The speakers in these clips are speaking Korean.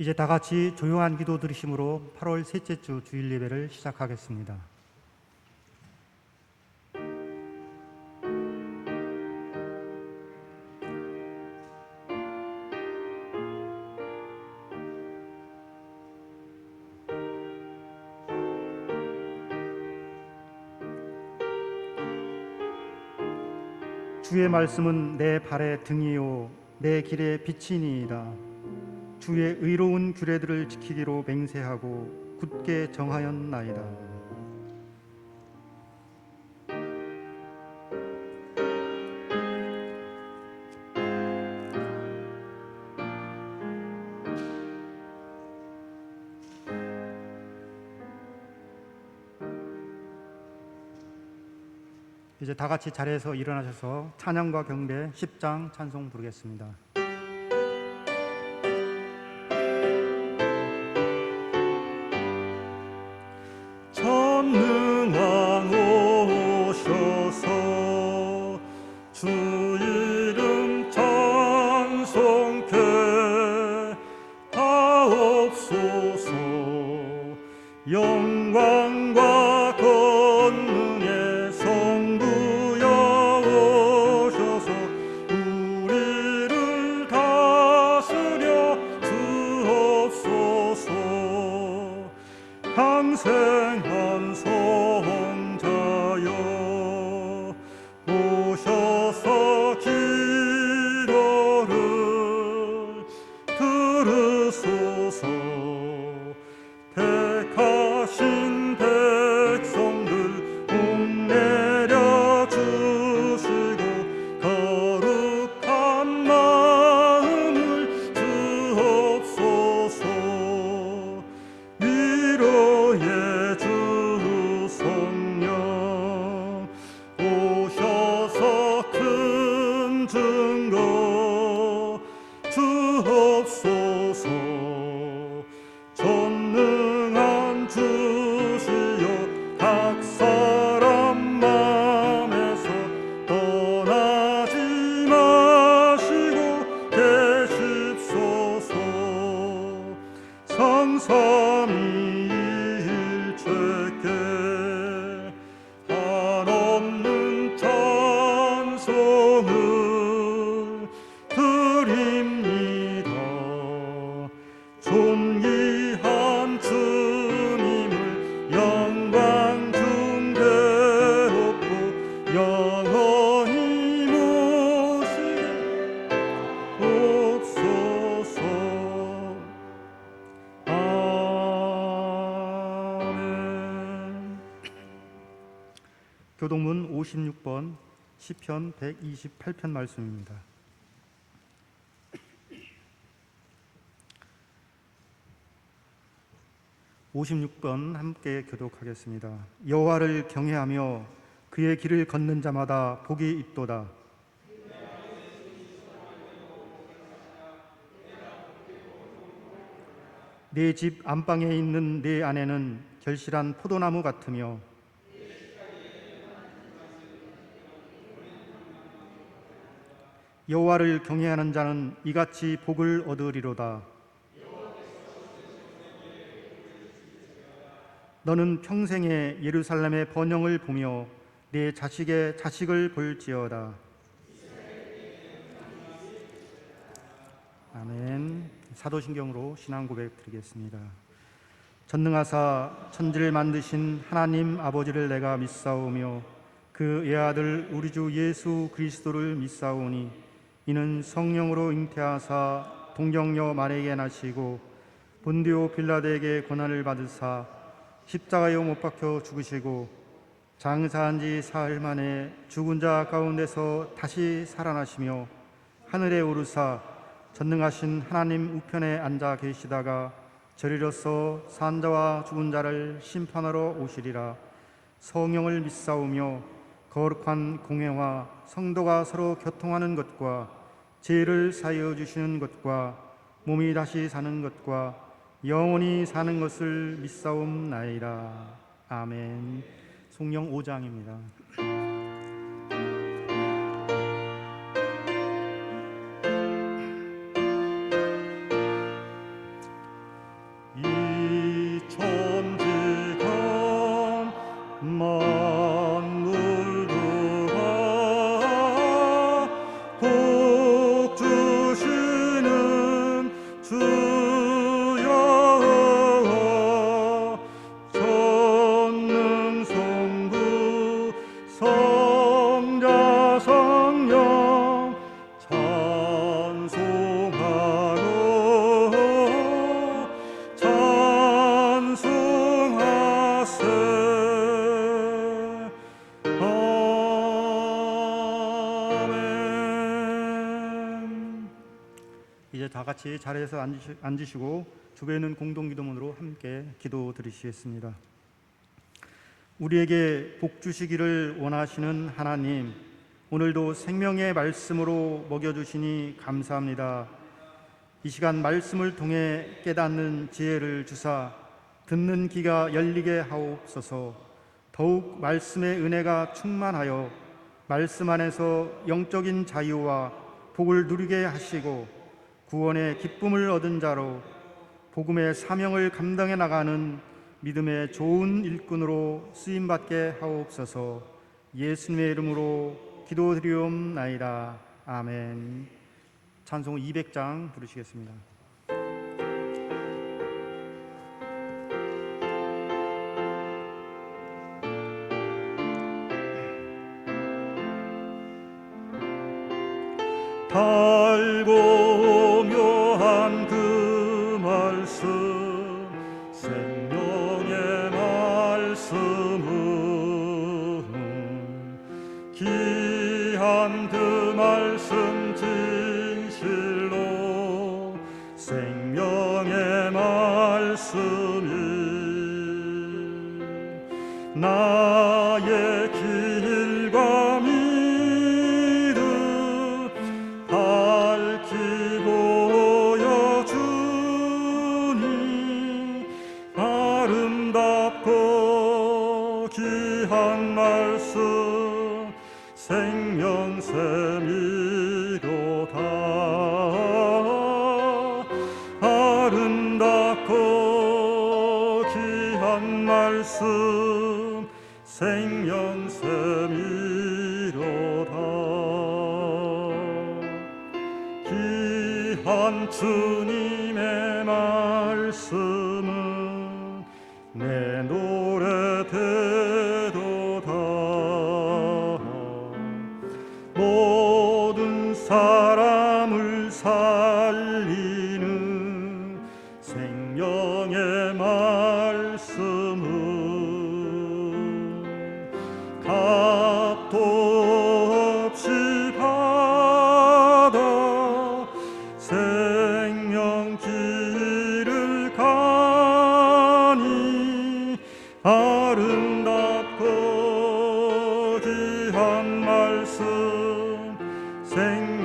이제 다 같이 조용한 기도 드리심으로 8월 셋째 주 주일 예배를 시작하겠습니다. 주의 말씀은 내 발의 등이요 내 길의 빛이니이다. 주의 의로운 규례들을 지키기로 맹세하고 굳게 정하였나이다. 이제 다 같이 자리에서 일어나셔서 찬양과 경배 10장 찬송 부르겠습니다. 전능왕 오셔서 주 이름 찬송케 하옵소서. 영광과 권능의 성부여 오셔서 우리를 다스려 주옵소서. 강생한 성자여 오셔서 기도를 들으소서. 택하신 백성들 복내려 주시고 거룩한 마음을 주옵소서. 위로의 주 성령 오셔서 큰 증거 주옵소서. 전능한 주시여 각 사람 맘에서 떠나지 마시고 계십소서. 성삼위일체께 한없는 찬송을 드립니다. 존귀한 주님을 영광 중대 높고 영원히 모시게 옵소서. 아멘. 교동문 56번 시편 128편 말씀입니다. 56번 함께 교독하겠습니다. 여호와를 경외하며 그의 길을 걷는 자마다 복이 있도다. 내 집 안방에 있는 내 아내는 결실한 포도나무 같으며 여호와를 경외하는 자는 이같이 복을 얻으리로다. 너는 평생에 예루살렘의 번영을 보며 내 자식의 자식을 볼지어다. 아멘. 사도신경으로 신앙 고백 드리겠습니다. 전능하사 천지를 만드신 하나님 아버지를 내가 믿사오며 그 외아들 우리 주 예수 그리스도를 믿사오니 이는 성령으로 잉태하사 동정녀 마리아에게 나시고 본디오 빌라도에게 고난을 받으사 십자가에 못 박혀 죽으시고 장사한 지 사흘 만에 죽은 자 가운데서 다시 살아나시며 하늘에 오르사 전능하신 하나님 우편에 앉아 계시다가 저리로서 산 자와 죽은 자를 심판하러 오시리라. 성령을 믿사오며 거룩한 공회와 성도가 서로 교통하는 것과 죄를 사하여 주시는 것과 몸이 다시 사는 것과 영원히 사는 것을 믿사옵나이다. 아멘. 성령 5장입니다. 이제 다 같이 자리에서 앉으시고 주변에 있는 공동기도문으로 함께 기도 드리시겠습니다. 우리에게 복 주시기를 원하시는 하나님, 오늘도 생명의 말씀으로 먹여주시니 감사합니다. 이 시간 말씀을 통해 깨닫는 지혜를 주사 듣는 귀가 열리게 하옵소서. 더욱 말씀의 은혜가 충만하여 말씀 안에서 영적인 자유와 복을 누리게 하시고 구원의 기쁨을 얻은 자로 복음의 사명을 감당해 나가는 믿음의 좋은 일꾼으로 쓰임받게 하옵소서. 예수님의 이름으로 기도드리옵나이다. 아멘. 찬송 200장 부르시겠습니다. 달고 묘한 그 말씀, 생명의 말씀은 귀한 그 말씀 진실로 생명의 말씀이 나의 길과 귀한 말씀 생명샘이로다. 아름답고 귀한 말씀 생명샘이로다. 귀한 주님의 말씀은 내 노래 되도다. 모든 사람을 살리는 생명의 말씀은 값도 없이 받아 생명 길을 가니 아름답고 귀한 말씀 생명샘이로다.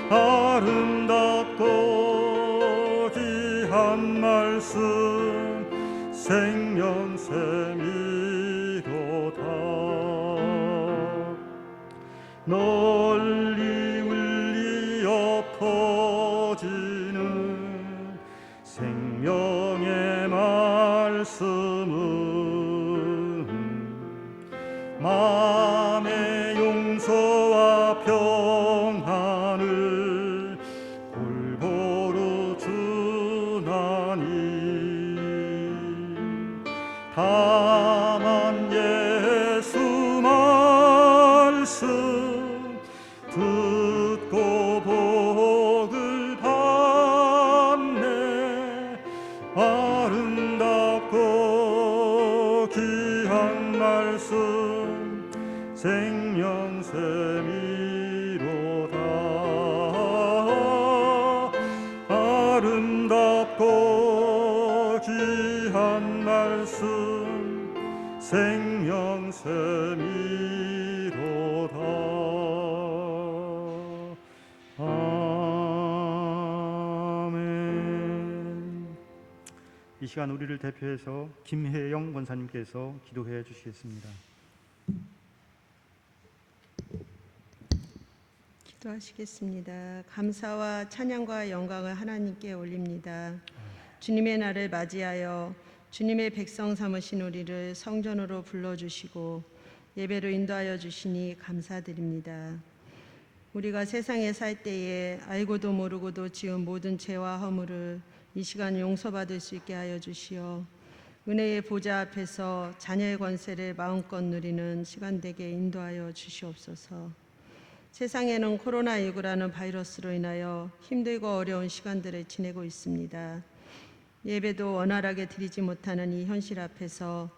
아름답고 귀한 말씀 생명샘이로다. 널리 울리어 퍼지는 생명의 말씀은 마음의 용서와 평안을 골고루 주나니 다만 예수 말씀 듣고 복을 받네. 아름답고 귀한 말씀 생명샘이로다. 아름답고 귀한 말씀 생명샘이로다. 아멘. 이 시간 우리를 대표해서 김혜영 권사님께서 기도해 주시겠습니다. 기도하시겠습니다. 감사와 찬양과 영광을 하나님께 올립니다. 주님의 날을 맞이하여 주님의 백성 삼으신 우리를 성전으로 불러주시고 예배로 인도하여 주시니 감사드립니다. 우리가 세상에 살 때에 알고도 모르고도 지은 모든 죄와 허물을 이 시간 용서받을 수 있게 하여 주시어 은혜의 보좌 앞에서 자녀의 권세를 마음껏 누리는 시간 되게 인도하여 주시옵소서. 세상에는 코로나19라는 바이러스로 인하여 힘들고 어려운 시간들을 지내고 있습니다. 예배도 원활하게 드리지 못하는 이 현실 앞에서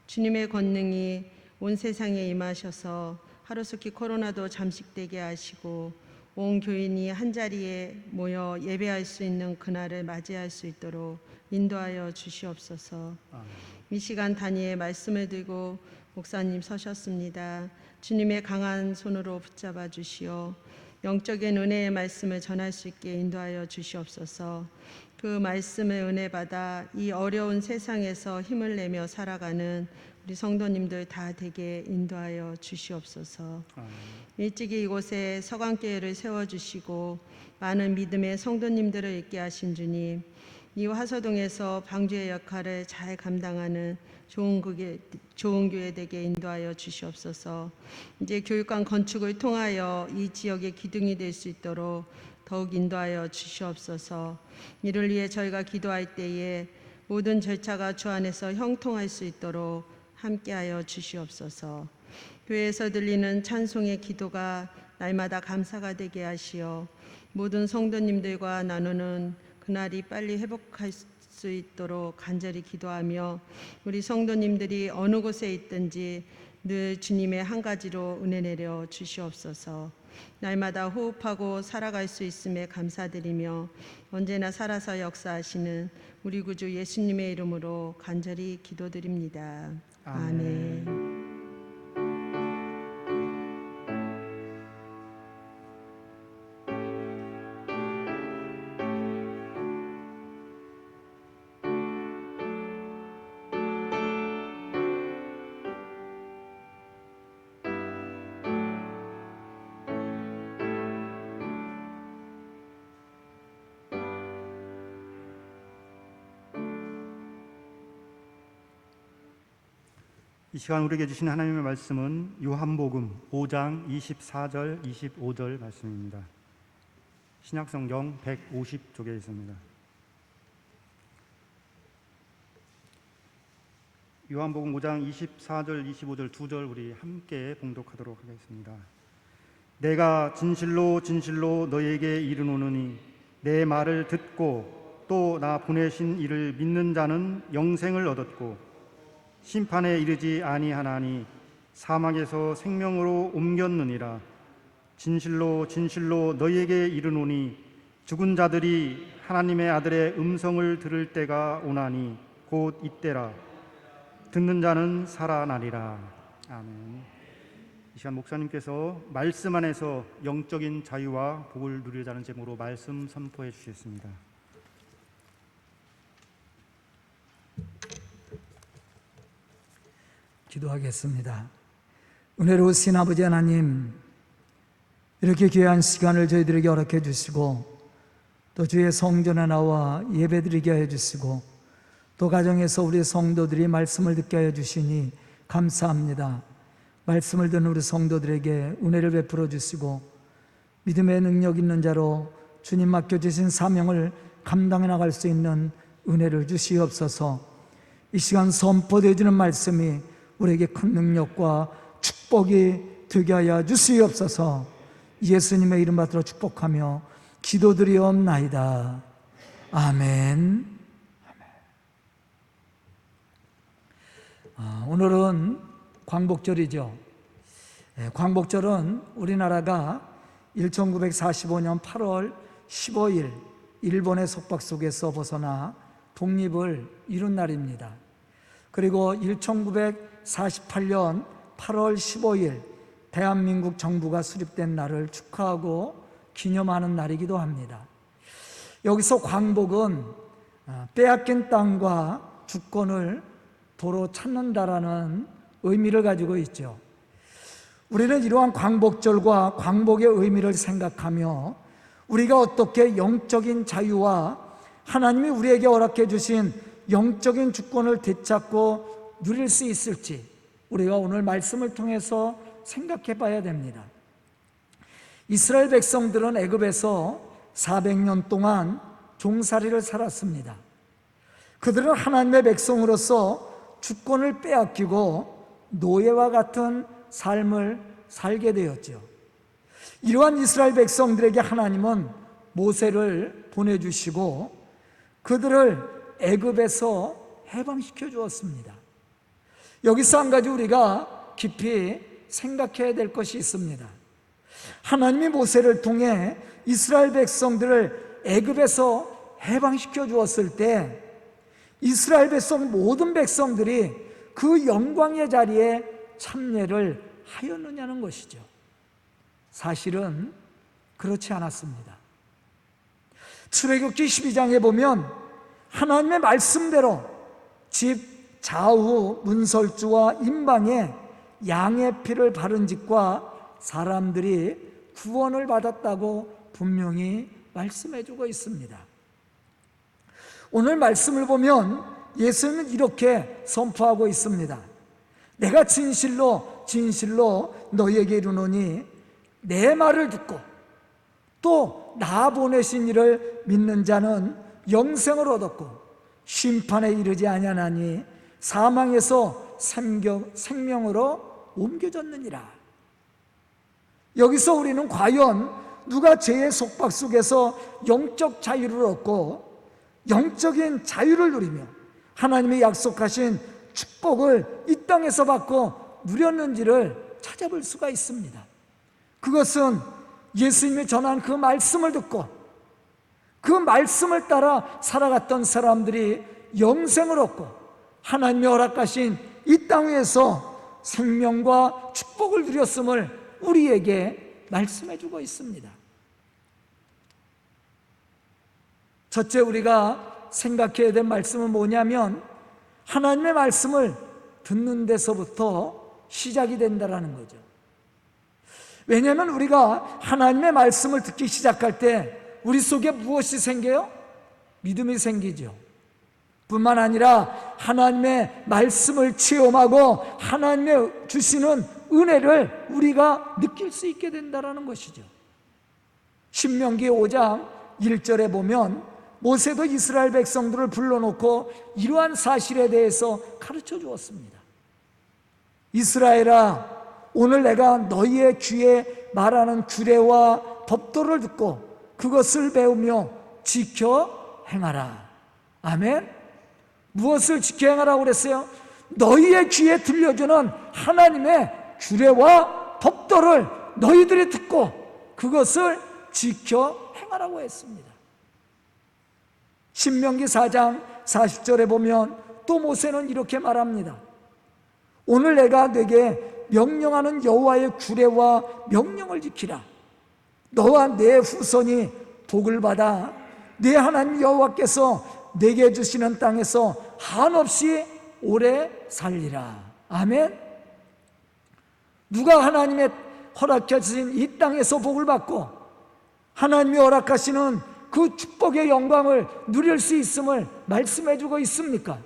주님의 권능이 온 세상에 임하셔서 하루속히 코로나도 잠식되게 하시고 온 교인이 한자리에 모여 예배할 수 있는 그날을 맞이할 수 있도록 인도하여 주시옵소서. 이 시간 단위의 말씀을 들고 목사님 서셨습니다. 주님의 강한 손으로 붙잡아 주시어 영적인 은혜의 말씀을 전할 수 있게 인도하여 주시옵소서. 그 말씀을 은혜 받아 이 어려운 세상에서 힘을 내며 살아가는 우리 성도님들 다 되게 인도하여 주시옵소서. 일찍이 이곳에 서강교회를 세워주시고 많은 믿음의 성도님들을 있게 하신 주님, 이 화서동에서 방주의 역할을 잘 감당하는 좋은 교회 되게 인도하여 주시옵소서. 이제 교육관 건축을 통하여 이 지역의 기둥이 될 수 있도록 더욱 인도하여 주시옵소서. 이를 위해 저희가 기도할 때에 모든 절차가 주 안에서 형통할 수 있도록 함께하여 주시옵소서. 교회에서 들리는 찬송의 기도가 날마다 감사가 되게 하시어 모든 성도님들과 나누는 그날이 빨리 회복할 수 있도록 간절히 기도하며 우리 성도님들이 어느 곳에 있든지 늘 주님의 한 가지로 은혜 내려 주시옵소서. 날마다 호흡하고 살아갈 수 있음에 감사드리며 언제나 살아서 역사하시는 우리 구주 예수님의 이름으로 간절히 기도드립니다. 아멘. 이 시간 우리에게 주신 하나님의 말씀은 요한복음 5장 24절 25절 말씀입니다. 신약성경 150쪽에 있습니다. 요한복음 5장 24절 25절 두 절 우리 함께 봉독하도록 하겠습니다. 내가 진실로 진실로 너희에게 이르노니 내 말을 듣고 또 나 보내신 이를 믿는 자는 영생을 얻었고 심판에 이르지 아니하나니 사망에서 생명으로 옮겼느니라. 진실로 진실로 너희에게 이르노니 죽은 자들이 하나님의 아들의 음성을 들을 때가 오나니 곧 이때라. 듣는 자는 살아나리라. 아멘. 이 시간 목사님께서 말씀 안에서 영적인 자유와 복을 누리자는 제목으로 말씀 선포해 주시겠습니다. 기도하겠습니다. 은혜로우신 아버지 하나님, 이렇게 귀한 시간을 저희들에게 허락해 주시고 또 주의 성전에 나와 예배드리게 해 주시고 또 가정에서 우리 성도들이 말씀을 듣게 해 주시니 감사합니다. 말씀을 듣는 우리 성도들에게 은혜를 베풀어 주시고 믿음의 능력 있는 자로 주님 맡겨주신 사명을 감당해 나갈 수 있는 은혜를 주시옵소서. 이 시간 선포되어 주는 말씀이 우리에게 큰 능력과 축복이 되게 하여 주시옵소서. 예수님의 이름 받들어 축복하며 기도드리옵나이다. 아멘. 오늘은 광복절이죠. 광복절은 우리나라가 1945년 8월 15일 일본의 속박 속에서 벗어나 독립을 이룬 날입니다. 그리고 1948년 8월 15일 대한민국 정부가 수립된 날을 축하하고 기념하는 날이기도 합니다. 여기서 광복은 빼앗긴 땅과 주권을 도로 찾는다라는 의미를 가지고 있죠. 우리는 이러한 광복절과 광복의 의미를 생각하며 우리가 어떻게 영적인 자유와 하나님이 우리에게 허락해 주신 영적인 주권을 되찾고 누릴 수 있을지 우리가 오늘 말씀을 통해서 생각해 봐야 됩니다. 이스라엘 백성들은 애굽에서 400년 동안 종살이를 살았습니다. 그들은 하나님의 백성으로서 주권을 빼앗기고 노예와 같은 삶을 살게 되었죠. 이러한 이스라엘 백성들에게 하나님은 모세를 보내주시고 그들을 애굽에서 해방시켜 주었습니다. 여기서 한 가지 우리가 깊이 생각해야 될 것이 있습니다. 하나님이 모세를 통해 이스라엘 백성들을 애굽에서 해방시켜 주었을 때 이스라엘 백성 모든 백성들이 그 영광의 자리에 참여를 하였느냐는 것이죠. 사실은 그렇지 않았습니다. 출애굽기 12장에 보면 하나님의 말씀대로 집 좌우 문설주와 임방에 양의 피를 바른 집과 사람들이 구원을 받았다고 분명히 말씀해주고 있습니다. 오늘 말씀을 보면 예수님은 이렇게 선포하고 있습니다. 내가 진실로 진실로 너희에게 이르노니 내 말을 듣고 또 나 보내신 이를 믿는 자는 영생을 얻었고 심판에 이르지 아니하나니 사망에서 생명으로 옮겨졌느니라. 여기서 우리는 과연 누가 죄의 속박 속에서 영적 자유를 얻고 영적인 자유를 누리며 하나님이 약속하신 축복을 이 땅에서 받고 누렸는지를 찾아볼 수가 있습니다. 그것은 예수님이 전한 그 말씀을 듣고 그 말씀을 따라 살아갔던 사람들이 영생을 얻고 하나님이 허락하신 이 땅 위에서 생명과 축복을 누렸음을 우리에게 말씀해 주고 있습니다. 첫째, 우리가 생각해야 될 말씀은 뭐냐면 하나님의 말씀을 듣는 데서부터 시작이 된다는 거죠. 왜냐하면 우리가 하나님의 말씀을 듣기 시작할 때 우리 속에 무엇이 생겨요? 믿음이 생기죠. 뿐만 아니라 하나님의 말씀을 체험하고 하나님의 주시는 은혜를 우리가 느낄 수 있게 된다는 것이죠. 신명기 5장 1절에 보면 모세도 이스라엘 백성들을 불러놓고 이러한 사실에 대해서 가르쳐 주었습니다. 이스라엘아, 오늘 내가 너희의 귀에 말하는 규례와 법도를 듣고 그것을 배우며 지켜 행하라. 아멘. 무엇을 지켜 행하라고 그랬어요? 너희의 귀에 들려주는 하나님의 규례와 법도를 너희들이 듣고 그것을 지켜 행하라고 했습니다. 신명기 4장 40절에 보면 또 모세는 이렇게 말합니다. 오늘 내가 네게 명령하는 여호와의 규례와 명령을 지키라. 너와 내 후손이 복을 받아 네 하나님 여호와께서 내게 주시는 땅에서 한없이 오래 살리라. 아멘. 누가 하나님의 허락해 주신 이 땅에서 복을 받고 하나님이 허락하시는 그 축복의 영광을 누릴 수 있음을 말씀해 주고 있습니까?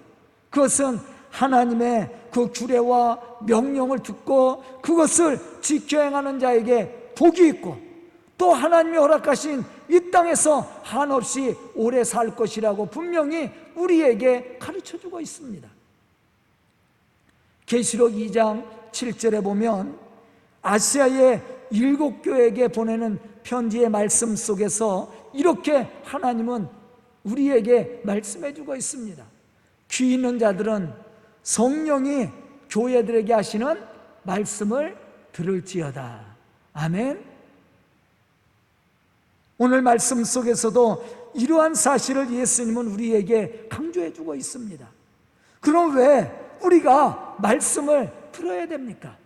그것은 하나님의 그 규례와 명령을 듣고 그것을 지켜 행하는 자에게 복이 있고 또 하나님이 허락하신 이 땅에서 한없이 오래 살 것이라고 분명히 우리에게 가르쳐 주고 있습니다. 계시록 2장 7절에 보면 아시아의 7교회에게 보내는 편지의 말씀 속에서 이렇게 하나님은 우리에게 말씀해 주고 있습니다. 귀 있는 자들은 성령이 교회들에게 하시는 말씀을 들을지어다. 아멘. 오늘 말씀 속에서도 이러한 사실을 예수님은 우리에게 강조해 주고 있습니다. 그럼 왜 우리가 말씀을 들어야 됩니까?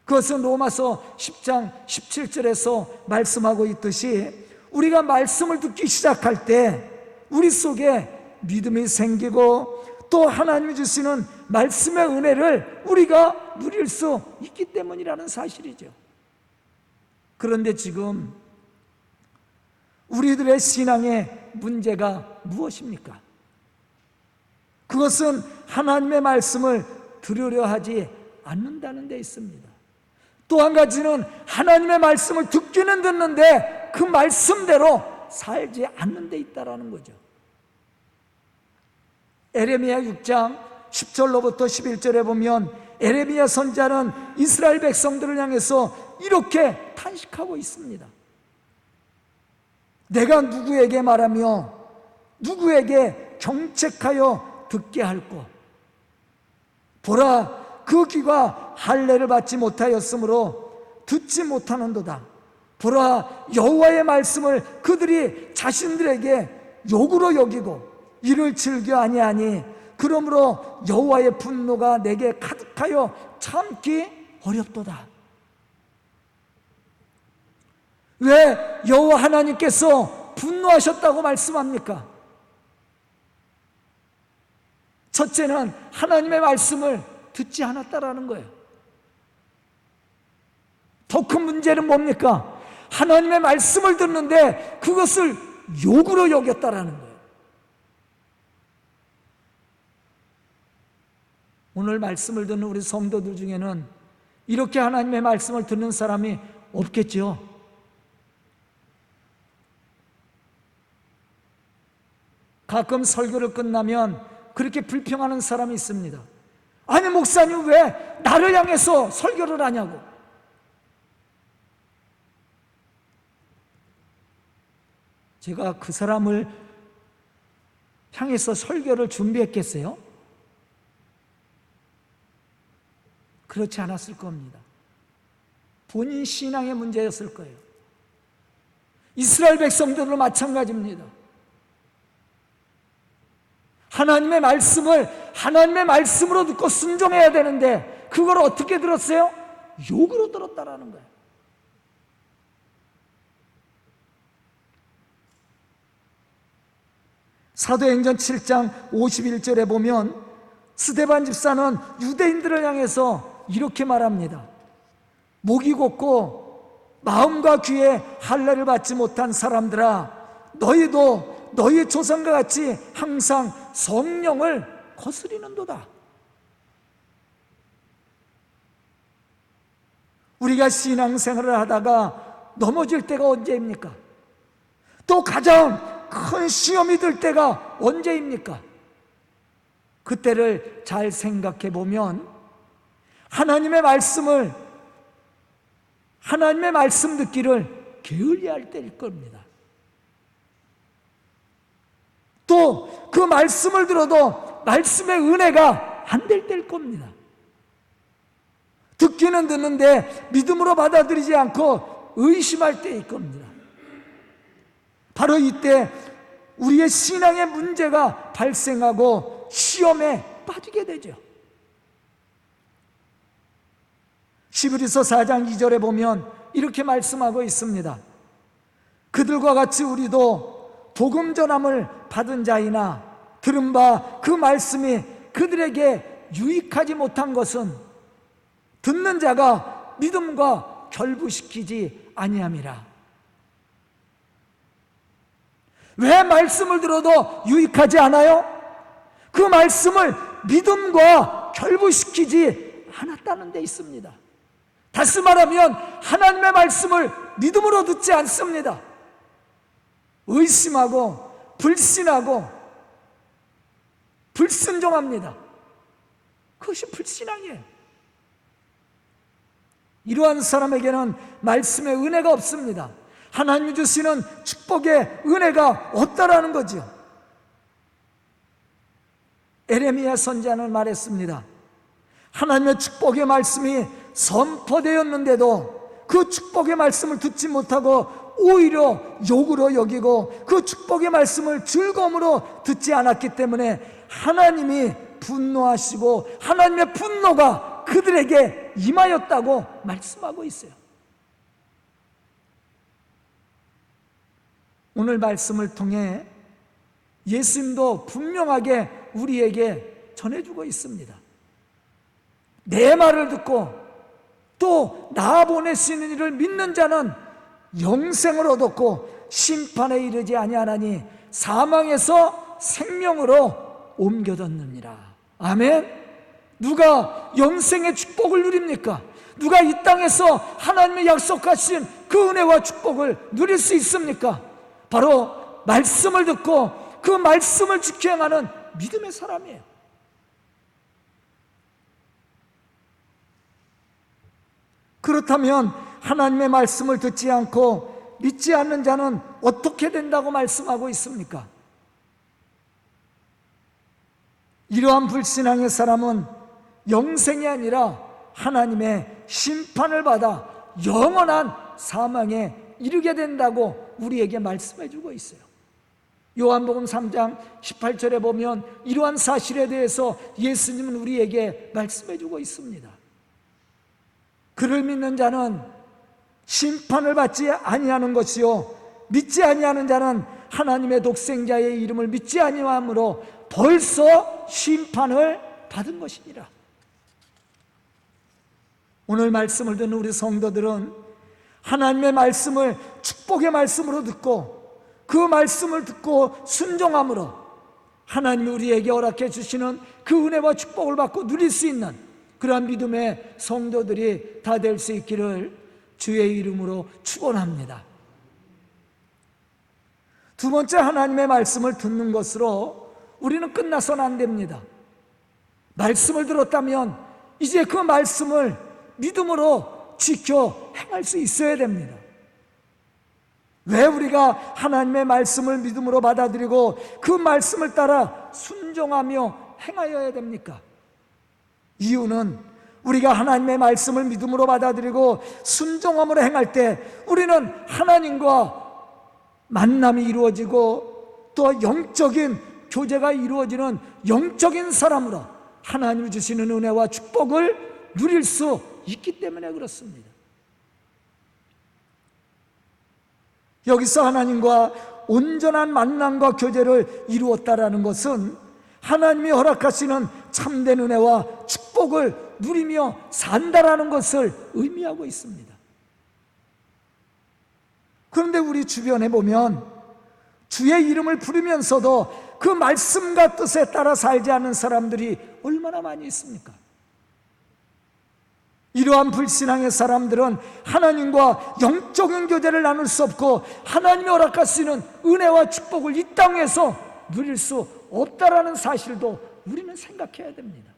그것은 로마서 10장 17절에서 말씀하고 있듯이 우리가 말씀을 듣기 시작할 때 우리 속에 믿음이 생기고 또 하나님이 주시는 말씀의 은혜를 우리가 누릴 수 있기 때문이라는 사실이죠. 그런데 지금 우리들의 신앙의 문제가 무엇입니까? 그것은 하나님의 말씀을 들으려 하지 않는다는 데 있습니다. 또 한 가지는 하나님의 말씀을 듣기는 듣는데 그 말씀대로 살지 않는 데 있다는 거죠. 에레미야 6장 10절로부터 11절에 보면 에레미야 선지자는 이스라엘 백성들을 향해서 이렇게 탄식하고 있습니다. 내가 누구에게 말하며 누구에게 경책하여 듣게 할꼬? 보라, 그 귀가 할례를 받지 못하였으므로 듣지 못하는도다. 보라, 여호와의 말씀을 그들이 자신들에게 욕으로 여기고 이를 즐겨 아니하니 그러므로 여호와의 분노가 내게 가득하여 참기 어렵도다. 왜 여호와 하나님께서 분노하셨다고 말씀합니까? 첫째는 하나님의 말씀을 듣지 않았다라는 거예요. 더 큰 문제는 뭡니까? 하나님의 말씀을 듣는데 그것을 욕으로 여겼다라는 거예요. 오늘 말씀을 듣는 우리 성도들 중에는 이렇게 하나님의 말씀을 듣는 사람이 없겠죠. 가끔 설교를 끝나면 그렇게 불평하는 사람이 있습니다. 아니, 목사님 왜 나를 향해서 설교를 하냐고. 제가 그 사람을 향해서 설교를 준비했겠어요? 그렇지 않았을 겁니다. 본인 신앙의 문제였을 거예요. 이스라엘 백성들도 마찬가지입니다. 하나님의 말씀을 하나님의 말씀으로 듣고 순종해야 되는데 그걸 어떻게 들었어요? 욕으로 들었다라는 거예요. 사도행전 7장 51절에 보면 스데반 집사는 유대인들을 향해서 이렇게 말합니다. 목이 곧고 마음과 귀에 할례를 받지 못한 사람들아, 너희도 너희 조상과 같이 항상 성령을 거스리는도다. 우리가 신앙생활을 하다가 넘어질 때가 언제입니까? 또 가장 큰 시험이 들 때가 언제입니까? 그때를 잘 생각해 보면 하나님의 말씀 듣기를 게을리할 때일 겁니다. 또 그 말씀을 들어도 말씀의 은혜가 안 될 때일 겁니다. 듣기는 듣는데 믿음으로 받아들이지 않고 의심할 때일 겁니다. 바로 이때 우리의 신앙의 문제가 발생하고 시험에 빠지게 되죠. 히브리서 4장 2절에 보면 이렇게 말씀하고 있습니다. 그들과 같이 우리도 복음 전함을 받은 자이나 들은 바 그 말씀이 그들에게 유익하지 못한 것은 듣는 자가 믿음과 결부시키지 아니함이라. 왜 말씀을 들어도 유익하지 않아요? 그 말씀을 믿음과 결부시키지 않았다는 데 있습니다. 다시 말하면 하나님의 말씀을 믿음으로 듣지 않습니다. 의심하고 불신하고 불순종합니다. 그것이 불신앙이에요. 이러한 사람에게는 말씀의 은혜가 없습니다. 하나님이 주시는 축복의 은혜가 없다라는 거죠. 에레미야 선지자는 말했습니다. 하나님의 축복의 말씀이 선포되었는데도 그 축복의 말씀을 듣지 못하고 오히려 욕으로 여기고 그 축복의 말씀을 즐거움으로 듣지 않았기 때문에 하나님이 분노하시고 하나님의 분노가 그들에게 임하였다고 말씀하고 있어요. 오늘 말씀을 통해 예수님도 분명하게 우리에게 전해주고 있습니다. 내 말을 듣고 또 나 보내시는 이를 믿는 자는 영생을 얻었고 심판에 이르지 아니하나니 사망에서 생명으로 옮겨졌느니라. 아멘. 누가 영생의 축복을 누립니까? 누가 이 땅에서 하나님의 약속하신 그 은혜와 축복을 누릴 수 있습니까? 바로 말씀을 듣고 그 말씀을 지켜 행하는 믿음의 사람이에요. 그렇다면 하나님의 말씀을 듣지 않고 믿지 않는 자는 어떻게 된다고 말씀하고 있습니까? 이러한 불신앙의 사람은 영생이 아니라 하나님의 심판을 받아 영원한 사망에 이르게 된다고 우리에게 말씀해 주고 있어요. 요한복음 3장 18절에 보면 이러한 사실에 대해서 예수님은 우리에게 말씀해 주고 있습니다. 그를 믿는 자는 심판을 받지 아니하는 것이요 믿지 아니하는 자는 하나님의 독생자의 이름을 믿지 아니함으로 벌써 심판을 받은 것이니라. 오늘 말씀을 듣는 우리 성도들은 하나님의 말씀을 축복의 말씀으로 듣고 그 말씀을 듣고 순종함으로 하나님이 우리에게 허락해 주시는 그 은혜와 축복을 받고 누릴 수 있는 그러한 믿음의 성도들이 다 될 수 있기를 주의 이름으로 축원합니다. 두 번째, 하나님의 말씀을 듣는 것으로 우리는 끝나서는 안 됩니다. 말씀을 들었다면 이제 그 말씀을 믿음으로 지켜 행할 수 있어야 됩니다. 왜 우리가 하나님의 말씀을 믿음으로 받아들이고 그 말씀을 따라 순종하며 행하여야 됩니까? 이유는 우리가 하나님의 말씀을 믿음으로 받아들이고 순종함으로 행할 때 우리는 하나님과 만남이 이루어지고 또 영적인 교제가 이루어지는 영적인 사람으로 하나님이 주시는 은혜와 축복을 누릴 수 있기 때문에 그렇습니다. 여기서 하나님과 온전한 만남과 교제를 이루었다라는 것은 하나님이 허락하시는 참된 은혜와 축복을 누리며 산다라는 것을 의미하고 있습니다. 그런데 우리 주변에 보면 주의 이름을 부르면서도 그 말씀과 뜻에 따라 살지 않는 사람들이 얼마나 많이 있습니까? 이러한 불신앙의 사람들은 하나님과 영적인 교제를 나눌 수 없고 하나님이 허락하시는 은혜와 축복을 이 땅에서 누릴 수 없다라는 사실도 우리는 생각해야 됩니다.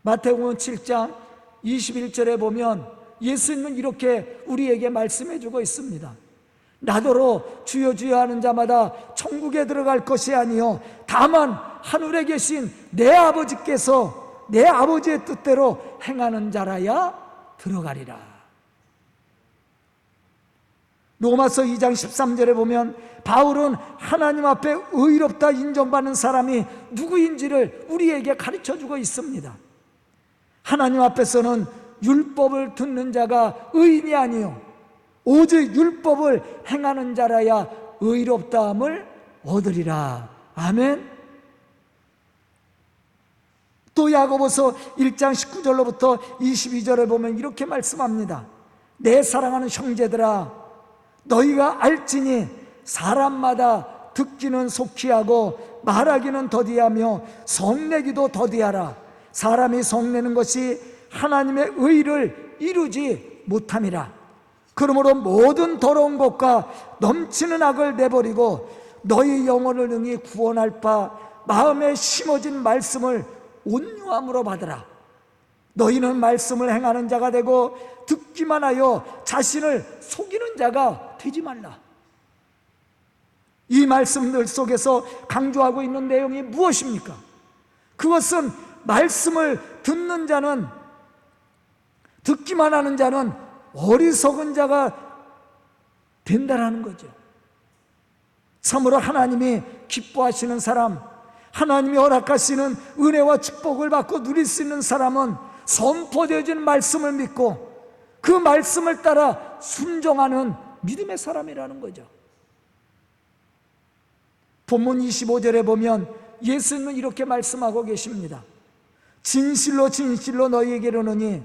마태복음 7장 21절에 보면 예수님은 이렇게 우리에게 말씀해 주고 있습니다. 나더러 주여 주여 하는 자마다 천국에 들어갈 것이 아니요 다만 하늘에 계신 내 아버지께서 내 아버지의 뜻대로 행하는 자라야 들어가리라. 로마서 2장 13절에 보면 바울은 하나님 앞에 의롭다 인정받는 사람이 누구인지를 우리에게 가르쳐주고 있습니다. 하나님 앞에서는 율법을 듣는 자가 의인이 아니요 오직 율법을 행하는 자라야 의롭다함을 얻으리라. 아멘. 또 야고보서 1장 19절로부터 22절에 보면 이렇게 말씀합니다. 내 사랑하는 형제들아 너희가 알지니 사람마다 듣기는 속히 하고 말하기는 더디하며 성내기도 더디하라. 사람이 성내는 것이 하나님의 의를 이루지 못함이라. 그러므로 모든 더러운 것과 넘치는 악을 내버리고 너희 영혼을 능히 구원할 바 마음에 심어진 말씀을 온유함으로 받으라. 너희는 말씀을 행하는 자가 되고 듣기만 하여 자신을 속이는 자가 되지 말라. 이 말씀들 속에서 강조하고 있는 내용이 무엇입니까? 그것은 말씀을 듣는 자는, 듣기만 하는 자는 어리석은 자가 된다라는 거죠. 참으로 하나님이 기뻐하시는 사람, 하나님이 허락하시는 은혜와 축복을 받고 누릴 수 있는 사람은 선포되어진 말씀을 믿고 그 말씀을 따라 순종하는 믿음의 사람이라는 거죠. 본문 25절에 보면 예수님은 이렇게 말씀하고 계십니다. 진실로 진실로 너희에게 이르노니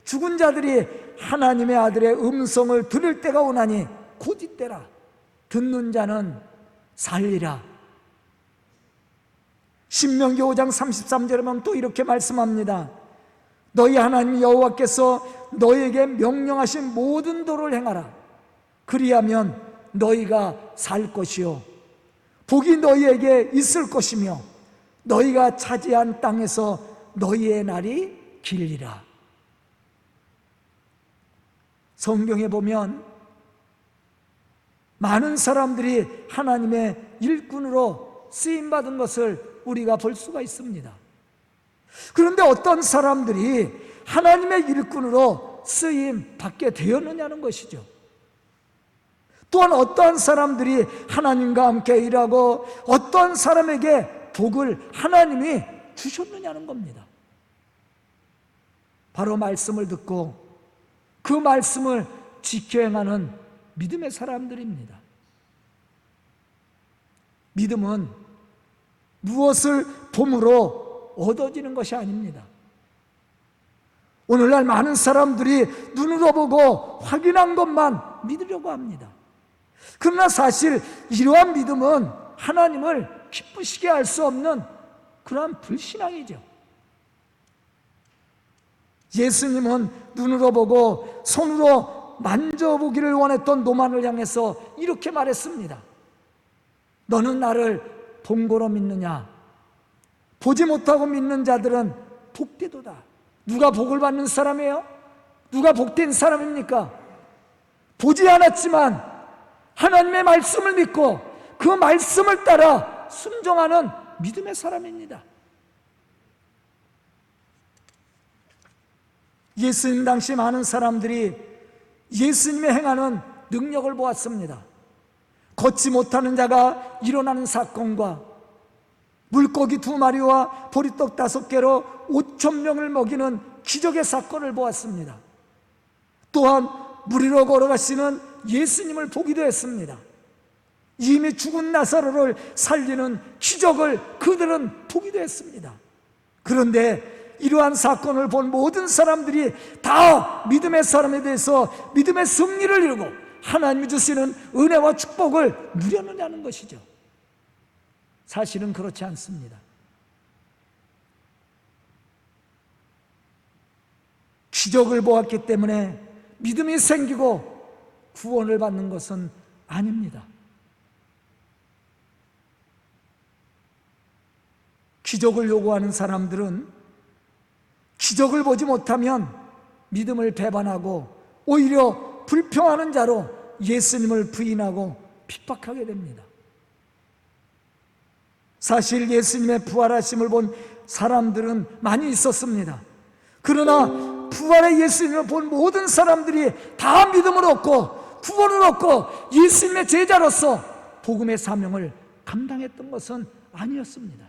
죽은 자들이 하나님의 아들의 음성을 들을 때가 오나니 곧 이때라. 듣는 자는 살리라. 신명기 5장 33절에 보면 또 이렇게 말씀합니다. 너희 하나님 여호와께서 너희에게 명령하신 모든 도를 행하라. 그리하면 너희가 살 것이요 복이 너희에게 있을 것이며 너희가 차지한 땅에서 너희의 날이 길리라. 성경에 보면 많은 사람들이 하나님의 일꾼으로 쓰임받은 것을 우리가 볼 수가 있습니다. 그런데 어떤 사람들이 하나님의 일꾼으로 쓰임 받게 되었느냐는 것이죠. 또한 어떠한 사람들이 하나님과 함께 일하고 어떤 사람에게 복을 하나님이 주셨느냐는 겁니다. 바로 말씀을 듣고 그 말씀을 지켜 행하는 믿음의 사람들입니다. 믿음은 무엇을 봄으로 얻어지는 것이 아닙니다. 오늘날 많은 사람들이 눈으로 보고 확인한 것만 믿으려고 합니다. 그러나 사실 이러한 믿음은 하나님을 기쁘시게 할 수 없는 그러한 불신앙이죠. 예수님은 눈으로 보고 손으로 만져보기를 원했던 노만을 향해서 이렇게 말했습니다. 너는 나를 본고로 믿느냐? 보지 못하고 믿는 자들은 복되도다. 누가 복을 받는 사람이에요? 누가 복된 사람입니까? 보지 않았지만 하나님의 말씀을 믿고 그 말씀을 따라 순종하는 믿음의 사람입니다. 예수님 당시 많은 사람들이 예수님의 행하는 능력을 보았습니다. 걷지 못하는 자가 일어나는 사건과 물고기 2마리와 보리떡 5개로 5,000명을 먹이는 기적의 사건을 보았습니다. 또한 물 위로 걸어가시는 예수님을 보기도 했습니다. 이미 죽은 나사로를 살리는 기적을 그들은 보기도 했습니다. 그런데 이러한 사건을 본 모든 사람들이 다 믿음의 사람에 대해서 믿음의 승리를 이루고 하나님이 주시는 은혜와 축복을 누렸느냐는 것이죠. 사실은 그렇지 않습니다. 기적을 보았기 때문에 믿음이 생기고 구원을 받는 것은 아닙니다. 기적을 요구하는 사람들은 기적을 보지 못하면 믿음을 배반하고 오히려 불평하는 자로 예수님을 부인하고 핍박하게 됩니다. 사실 예수님의 부활하심을 본 사람들은 많이 있었습니다. 그러나 부활의 예수님을 본 모든 사람들이 다 믿음을 얻고 구원을 얻고 예수님의 제자로서 복음의 사명을 감당했던 것은 아니었습니다.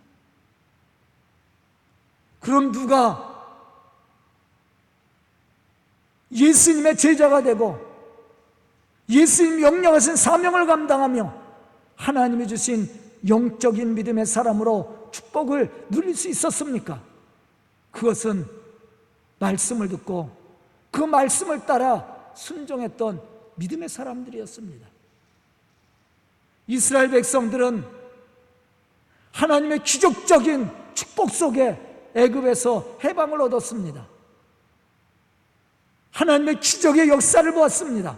그럼 누가 예수님의 제자가 되고 예수님 명령하신 사명을 감당하며 하나님이 주신 영적인 믿음의 사람으로 축복을 누릴 수 있었습니까? 그것은 말씀을 듣고 그 말씀을 따라 순종했던 믿음의 사람들이었습니다. 이스라엘 백성들은 하나님의 기적적인 축복 속에 애굽에서 해방을 얻었습니다. 하나님의 기적의 역사를 보았습니다.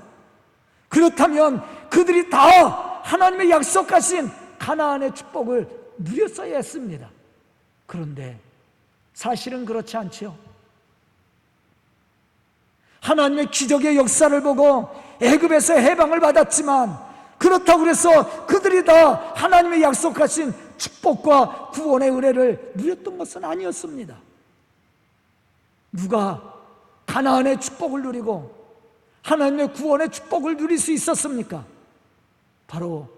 그렇다면 그들이 다 하나님의 약속하신 가나안의 축복을 누렸어야 했습니다. 그런데 사실은 그렇지 않죠. 하나님의 기적의 역사를 보고 애굽에서 해방을 받았지만 그렇다고 해서 그들이 다 하나님의 약속하신 축복과 구원의 은혜를 누렸던 것은 아니었습니다. 누가 가나안의 축복을 누리고 하나님의 구원의 축복을 누릴 수 있었습니까? 바로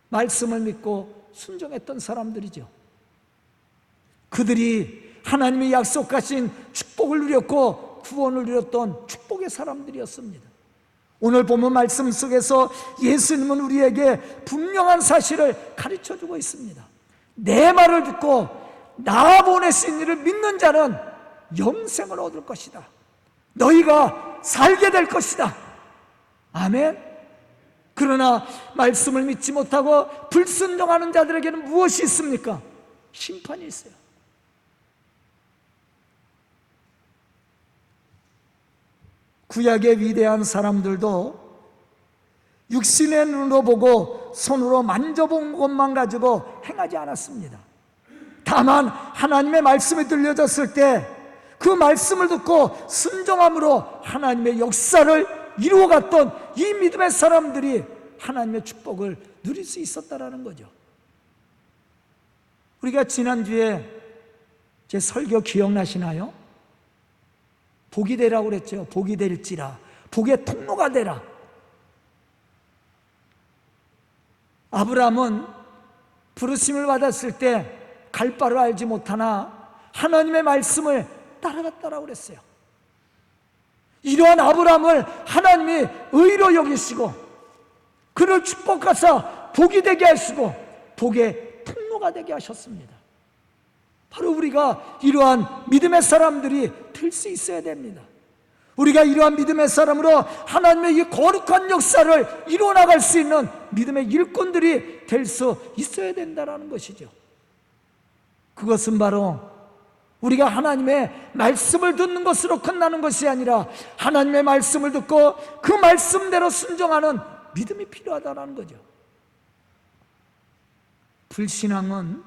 말씀을 믿고 순종했던 사람들이죠. 그들이 하나님의 약속하신 축복을 누렸고 구원을 누렸던 축복의 사람들이었습니다. 오늘 본문 말씀 속에서 예수님은 우리에게 분명한 사실을 가르쳐주고 있습니다. 내 말을 듣고 나 보내신 이를 믿는 자는 영생을 얻을 것이다. 너희가 살게 될 것이다. 아멘. 그러나 말씀을 믿지 못하고 불순종하는 자들에게는 무엇이 있습니까? 심판이 있어요. 구약의 위대한 사람들도 육신의 눈으로 보고 손으로 만져본 것만 가지고 행하지 않았습니다. 다만 하나님의 말씀이 들려졌을 때 그 말씀을 듣고 순종함으로 하나님의 역사를 이루어갔던 이 믿음의 사람들이 하나님의 축복을 누릴 수 있었다라는 거죠. 우리가 지난주에 제 설교 기억나시나요? 복이 되라고 그랬죠. 복이 될지라, 복의 통로가 되라. 아브라함은 부르심을 받았을 때 갈 바를 알지 못하나 하나님의 말씀을 따라갔다라고 그랬어요. 이러한 아브라함을 하나님이 의로 여기시고 그를 축복하사 복이 되게 하시고 복의 통로가 되게 하셨습니다. 바로 우리가 이러한 믿음의 사람들이 될 수 있어야 됩니다. 우리가 이러한 믿음의 사람으로 하나님의 이 거룩한 역사를 이루어나갈 수 있는 믿음의 일꾼들이 될 수 있어야 된다는 것이죠. 그것은 바로 우리가 하나님의 말씀을 듣는 것으로 끝나는 것이 아니라 하나님의 말씀을 듣고 그 말씀대로 순종하는 믿음이 필요하다는 거죠. 불신앙은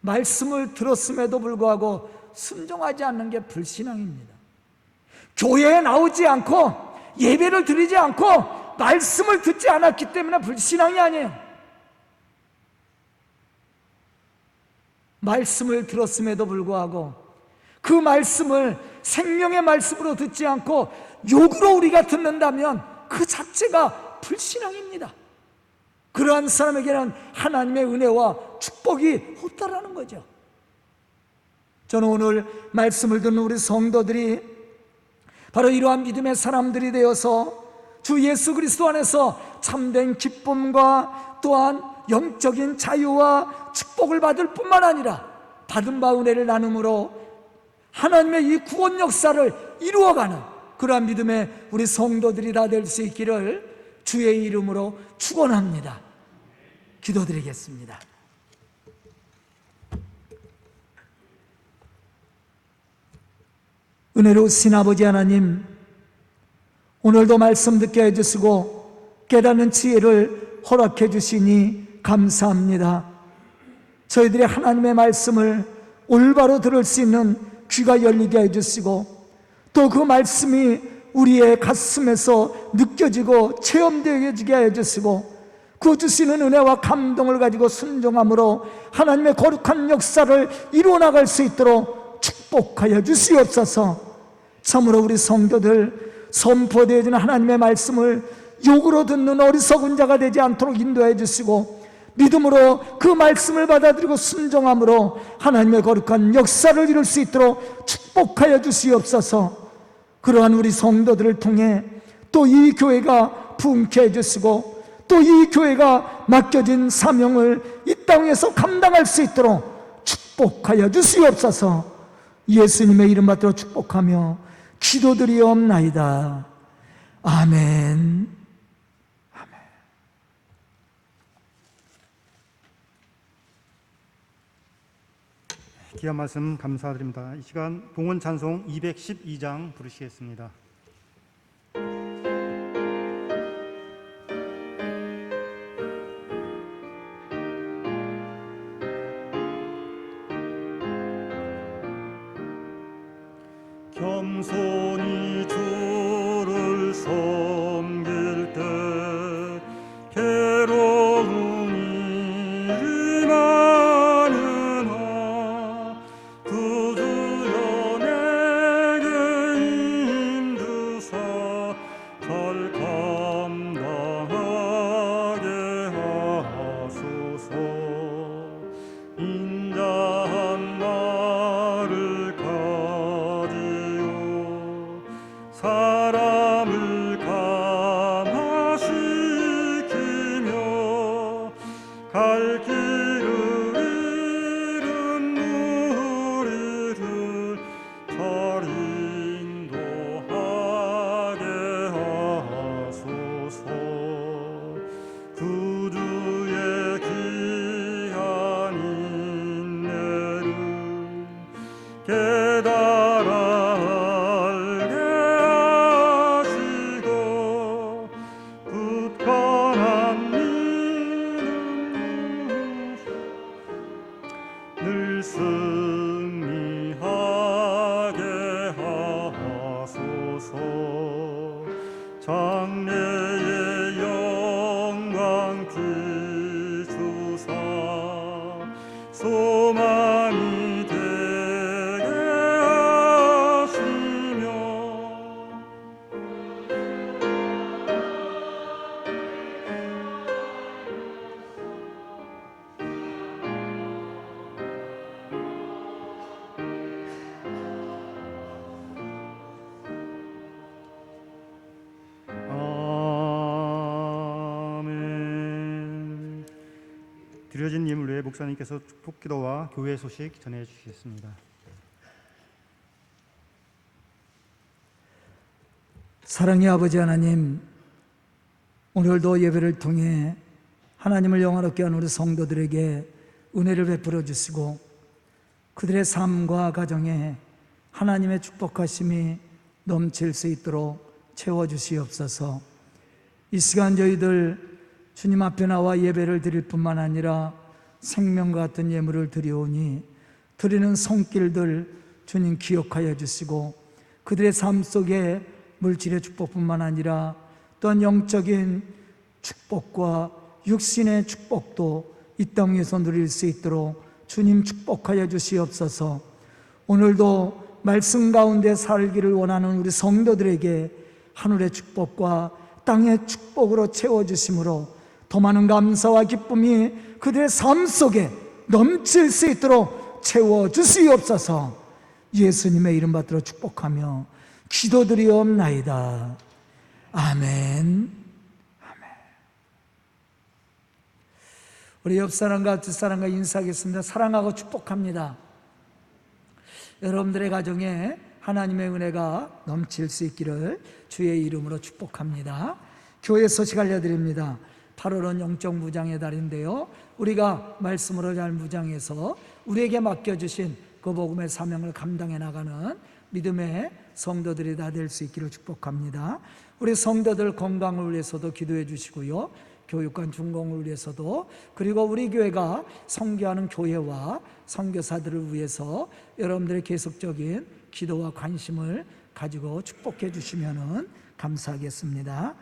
말씀을 들었음에도 불구하고 순종하지 않는 게 불신앙입니다. 교회에 나오지 않고 예배를 드리지 않고 말씀을 듣지 않았기 때문에 불신앙이 아니에요. 말씀을 들었음에도 불구하고 그 말씀을 생명의 말씀으로 듣지 않고 욕으로 우리가 듣는다면 그 자체가 불신앙입니다. 그러한 사람에게는 하나님의 은혜와 축복이 없다라는 거죠. 저는 오늘 말씀을 듣는 우리 성도들이 바로 이러한 믿음의 사람들이 되어서 주 예수 그리스도 안에서 참된 기쁨과 또한 영적인 자유와 축복을 받을 뿐만 아니라 받은 바 은혜를 나눔으로 하나님의 이 구원 역사를 이루어가는 그러한 믿음의 우리 성도들이 다 될 수 있기를 주의 이름으로 축원합니다. 기도드리겠습니다. 은혜로우신 아버지 하나님, 오늘도 말씀 듣게 해주시고 깨닫는 지혜를 허락해 주시니 감사합니다. 저희들이 하나님의 말씀을 올바로 들을 수 있는 귀가 열리게 해주시고 또 그 말씀이 우리의 가슴에서 느껴지고 체험되게 해주시고 그 주시는 은혜와 감동을 가지고 순종함으로 하나님의 거룩한 역사를 이루어나갈 수 있도록 축복하여 주시옵소서. 참으로 우리 성도들 선포되어지는 하나님의 말씀을 욕으로 듣는 어리석은 자가 되지 않도록 인도해 주시고 믿음으로 그 말씀을 받아들이고 순종함으로 하나님의 거룩한 역사를 이룰 수 있도록 축복하여 주시옵소서. 그러한 우리 성도들을 통해 또 이 교회가 부흥케 해주시고 또 이 교회가 맡겨진 사명을 이 땅에서 감당할 수 있도록 축복하여 주시옵소서. 예수님의 이름 받들어 축복하며 기도드리옵나이다. 아멘. 귀한 말씀 감사드립니다. 이 시간 봉헌 찬송 212장 부르시겠습니다. 겸손히 주를 섬길 때 괴로운 일이 많으나 구주여 내게 인도사 잘 감당하게 하소서. 인자한 나를 사람을 감화시키며 갈 길을 잃은 무리를 잘 인도하게 하소서. 구주의 귀한 인내를 깨달아 늘 승리하게 하소서. 장래의 영광 비추사 소망 드려진 예물 외에 목사님께서 축복기도와 교회 소식 전해 주시겠습니다. 사랑의 아버지 하나님, 오늘도 예배를 통해 하나님을 영화롭게 하는 우리 성도들에게 은혜를 베풀어 주시고 그들의 삶과 가정에 하나님의 축복하심이 넘칠 수 있도록 채워주시옵소서. 이 시간 저희들 주님 앞에 나와 예배를 드릴 뿐만 아니라 생명과 같은 예물을 드리오니 드리는 손길들 주님 기억하여 주시고 그들의 삶 속에 물질의 축복뿐만 아니라 또한 영적인 축복과 육신의 축복도 이 땅에서 누릴 수 있도록 주님 축복하여 주시옵소서. 오늘도 말씀 가운데 살기를 원하는 우리 성도들에게 하늘의 축복과 땅의 축복으로 채워주심으로 더 많은 감사와 기쁨이 그들의 삶 속에 넘칠 수 있도록 채워주시옵소서. 예수님의 이름 받들어 축복하며 기도드리옵나이다. 아멘. 우리 옆 사람과 뒷 사람과 인사하겠습니다. 사랑하고 축복합니다. 여러분들의 가정에 하나님의 은혜가 넘칠 수 있기를 주의 이름으로 축복합니다. 교회 소식 알려드립니다. 8월은 영적 무장의 달인데요, 우리가 말씀으로 잘 무장해서 우리에게 맡겨주신 그 복음의 사명을 감당해 나가는 믿음의 성도들이 다 될 수 있기를 축복합니다. 우리 성도들 건강을 위해서도 기도해 주시고요, 교육관 준공을 위해서도, 그리고 우리 교회가 선교하는 교회와 선교사들을 위해서 여러분들의 계속적인 기도와 관심을 가지고 축복해 주시면 감사하겠습니다.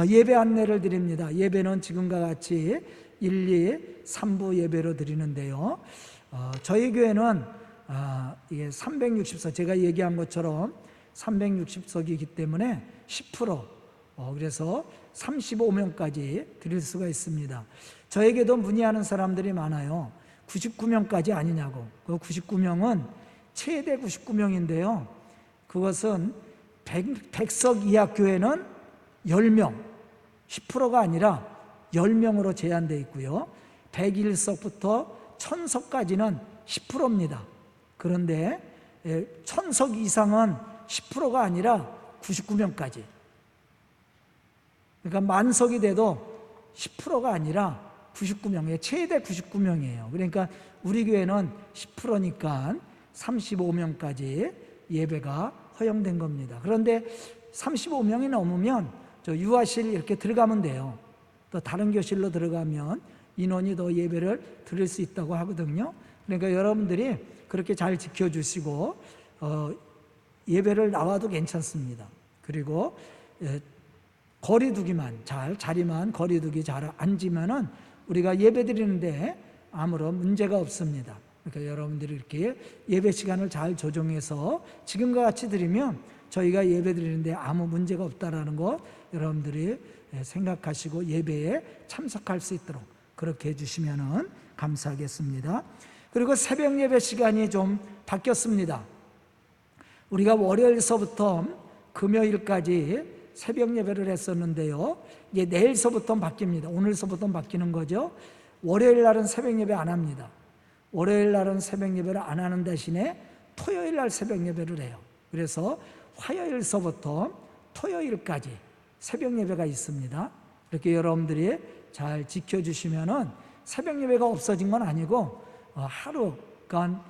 예배 안내를 드립니다. 예배는 지금과 같이 1, 2, 3부 예배로 드리는데요, 저희 교회는 이게 360석, 제가 얘기한 것처럼 360석이기 때문에 10%, 그래서 35명까지 드릴 수가 있습니다. 저에게도 문의하는 사람들이 많아요. 99명까지 아니냐고. 그 99명은 최대 99명인데요, 그것은 100석 이하 교회는 10명, 10%가 아니라 10명으로 제한되어 있고요, 101석부터 1000석까지는 10%입니다. 그런데 1000석 이상은 10%가 아니라 99명까지, 그러니까 만석이 돼도 10%가 아니라 99명이에요. 최대 99명이에요. 그러니까 우리 교회는 10%니까 35명까지 예배가 허용된 겁니다. 그런데 35명이 넘으면 저 유아실 이렇게 들어가면 돼요. 또 다른 교실로 들어가면 인원이 더 예배를 드릴 수 있다고 하거든요. 그러니까 여러분들이 그렇게 잘 지켜주시고 예배를 나와도 괜찮습니다. 그리고 거리두기만 잘, 자리만 거리두기 잘 앉으면은 우리가 예배 드리는데 아무런 문제가 없습니다. 그러니까 여러분들이 이렇게 예배 시간을 잘 조정해서 지금과 같이 드리면 저희가 예배 드리는데 아무 문제가 없다라는 거 여러분들이 생각하시고 예배에 참석할 수 있도록 그렇게 해주시면 감사하겠습니다. 그리고 새벽 예배 시간이 좀 바뀌었습니다. 우리가 월요일서부터 금요일까지 새벽 예배를 했었는데요, 이제 내일서부터 바뀝니다. 오늘서부터 바뀌는 거죠. 월요일 날은 새벽 예배 안 합니다. 월요일 날은 새벽 예배를 안 하는 대신에 토요일 날 새벽 예배를 해요. 그래서 화요일서부터 토요일까지 새벽 예배가 있습니다. 이렇게 여러분들이 잘 지켜주시면은 새벽 예배가 없어진 건 아니고 하루간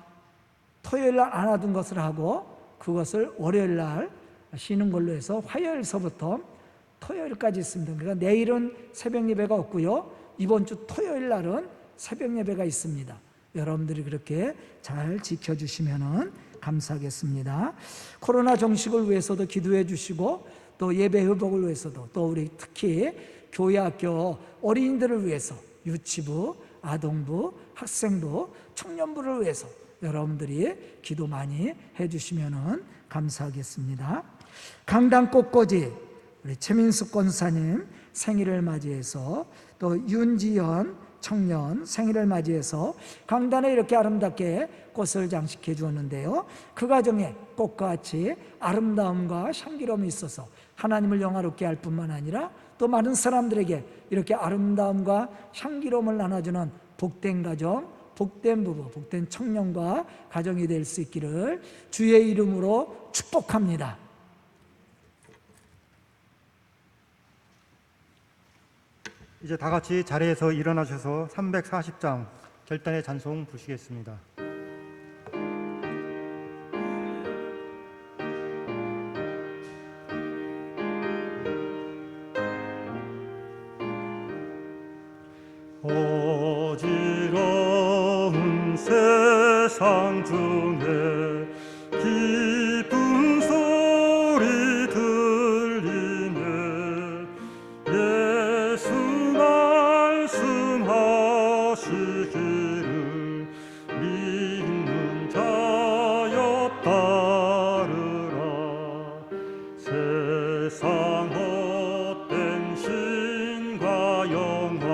토요일 날 안 하던 것을 하고 그것을 월요일 날 쉬는 걸로 해서 화요일서부터 토요일까지 있습니다. 그러니까 내일은 새벽 예배가 없고요, 이번 주 토요일 날은 새벽 예배가 있습니다. 여러분들이 그렇게 잘 지켜주시면 감사하겠습니다. 코로나 종식을 위해서도 기도해 주시고 또 예배 회복을 위해서도 또 우리 특히 교회 학교 어린이들을 위해서 유치부, 아동부, 학생부, 청년부를 위해서 여러분들이 기도 많이 해주시면 감사하겠습니다. 강당 꽃꽂이 우리 최민숙 권사님 생일을 맞이해서 또 윤지연 청년 생일을 맞이해서 강단에 이렇게 아름답게 꽃을 장식해 주었는데요, 그 가정에 꽃과 같이 아름다움과 향기로움이 있어서 하나님을 영화롭게 할 뿐만 아니라 또 많은 사람들에게 이렇게 아름다움과 향기로움을 나눠주는 복된 가정, 복된 부부, 복된 청년과 가정이 될 수 있기를 주의 이름으로 축복합니다. 이제 다 같이 자리에서 일어나셔서 340장 결단의 찬송 부르시겠습니다. 어지러운 세상 중에 기쁜 소리 들리네. 예수 말씀하시기를 믿는 자여 따르라. 세상 헛된 신과 영화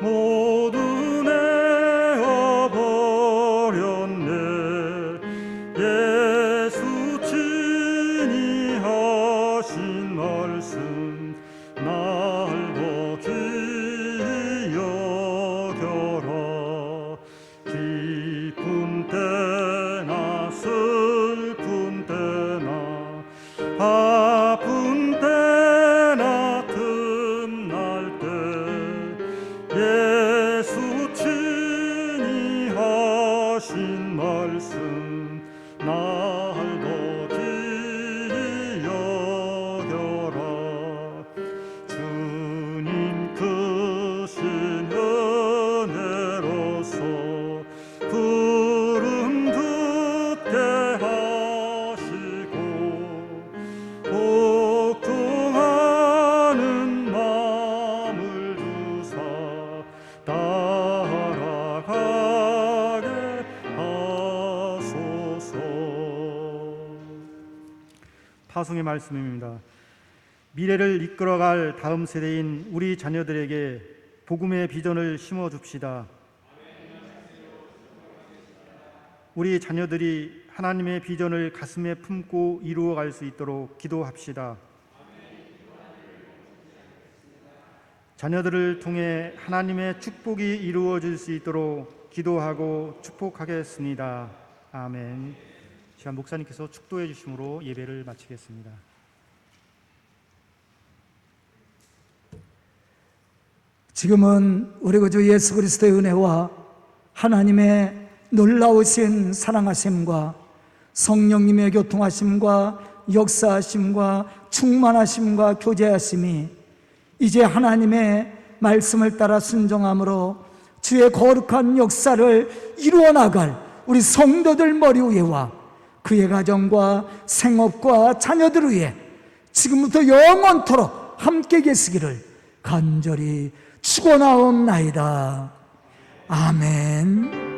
모두 내어버렸네. 예수 친히 하신 말씀 날도 귀히 여겨라. 기쁜 때나 슬픈 때나 아픈 때나 틈날 때 예수 친히 하신 말씀 날도 귀히 여겨라. 주님 크신 은혜로서 구름 듣게 하시고 복종하는 마음을 주사 따라가게 하소서. 파송의 말씀입니다. 미래를 이끌어갈 다음 세대인 우리 자녀들에게 복음의 비전을 심어줍시다. 우리 자녀들이 하나님의 비전을 가슴에 품고 이루어갈 수 있도록 기도합시다. 자녀들을 통해 하나님의 축복이 이루어질 수 있도록 기도하고 축복하겠습니다. 아멘. 시간 목사님께서 축도해 주심으로 예배를 마치겠습니다. 지금은 우리 구주 예수 그리스도의 은혜와 하나님의 놀라우신 사랑하심과 성령님의 교통하심과 역사하심과 충만하심과 교제하심이 이제 하나님의 말씀을 따라 순종함으로 주의 거룩한 역사를 이루어 나갈 우리 성도들 머리 위에와 그의 가정과 생업과 자녀들 위에 지금부터 영원토록 함께 계시기를 간절히 축원하옵나이다. 아멘.